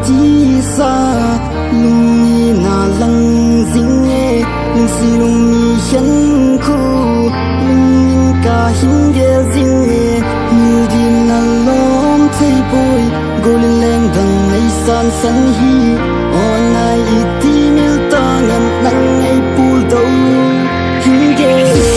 party sa lung na lang zing lung si lung mi hian khu lung ka hin ge zing mu din na lom thei boy golin leng dang ai san san hi on ai ti mil ta ngam nang ai pul do hin ge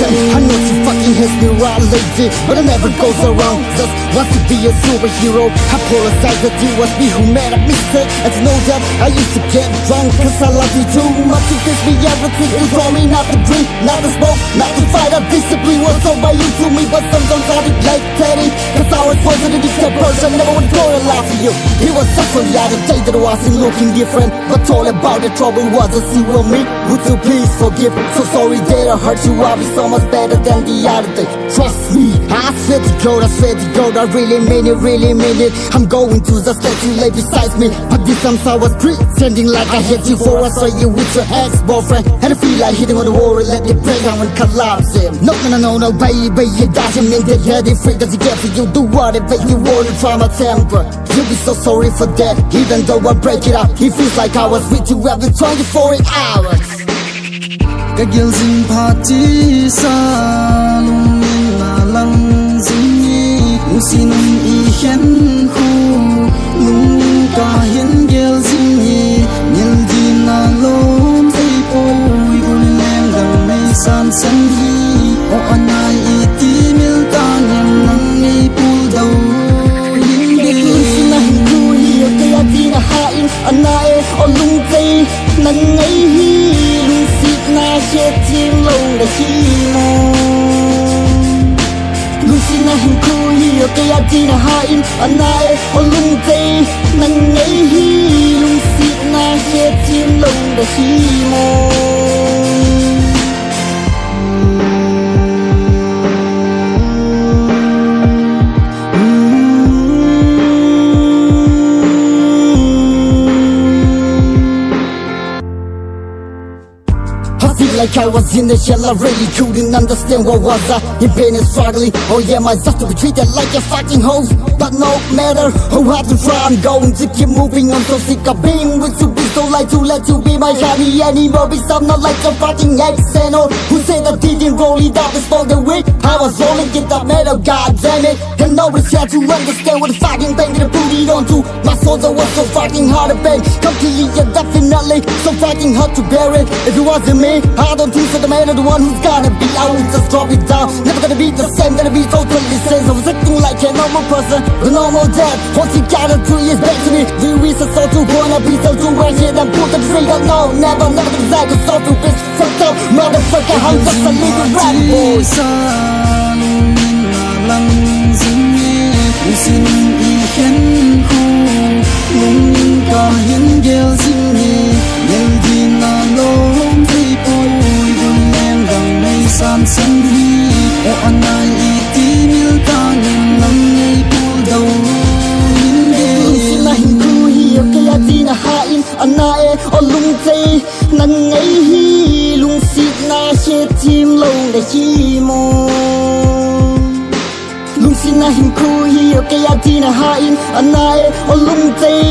I know she fucking has me right lately, but it never goes around. Just wants to be a superhero. I apologize that it was me who made a mistake. And to know that I used to get drunk, cause I love you too much. You teach me everything, you told me not to drink, not to smoke, not to fight. Our discipline was sold by you to me, but sometimes I did like Teddy. Cause I was poisoned in this person, never would throw a lie to you. It was such a the other day that I wasn't looking different, but all about the trouble was a zero me. Would you please forgive? So sorry that I hurt you, I'll be so much better than the other day. Trust me, I swear to God, I really mean it. I'm going to just let you lay beside me, but this time I was pretending like I hate you for I saw you with your ex-boyfriend, and I feel like hitting on the wall and let it break down and collapse him. No, baby, it doesn't mean that you're the freak that you get for you. Do whatever you want to try my temper. You'll be so sorry for that, even though I break it up. It feels like I was with you every 24 hours. Kagil zing party sa lung na lang zing lung sinung I hian hu lung ka hian gel zing nil din na lom thei poi gun lem dang mai san san hi o anai I ti mil ta nyam nang nei pul dau yin ge na hu hi o ke ya ti na ha in anai o lung tei nang ai hi na che tim long da hi mo lung si na hin ku hi o ke ya ti na ha in anai o lung tei nang ai hi lung si na che tim long da hi mo like I was in the shell, I really couldn't understand what was I in pain and struggling. Oh yeah, my just to be treated like a fucking host. But no matter how hard to try, I'm going to keep moving. I'm so sick of being with you, be so like to let you be my honey anymore. Because I'm not like a fucking ex-and who said I didn't roll it up and smoke the weed. I was rolling it up metal, god damn it. And nobody's had to understand what the fucking thing that I put it on to. My soldier was so fucking hard to bend, completely and definitely so fucking hard to bear it. If it wasn't me, I don't think so the man of the one who's gonna be. I would just drop it down. Never gonna be the same, gonna be totally the same. So I was acting like a normal person, the normal dad. Once you got it 2 years back to me, the reason so to wanna be so to right here and put the trigger. No, never gonna decide to so to bitch. Fucked up, motherfucker, I'm just a living rap boy. San san hi o anai I ti mil ta nyam nang nei pul dau yin ge lung na hin ku hi o ke ya ti na ha in anai o lung tei nang ai hi lung si na che tim long da hi mo lung si na hin ku hi o ke ya ti na ha in anai o lung tei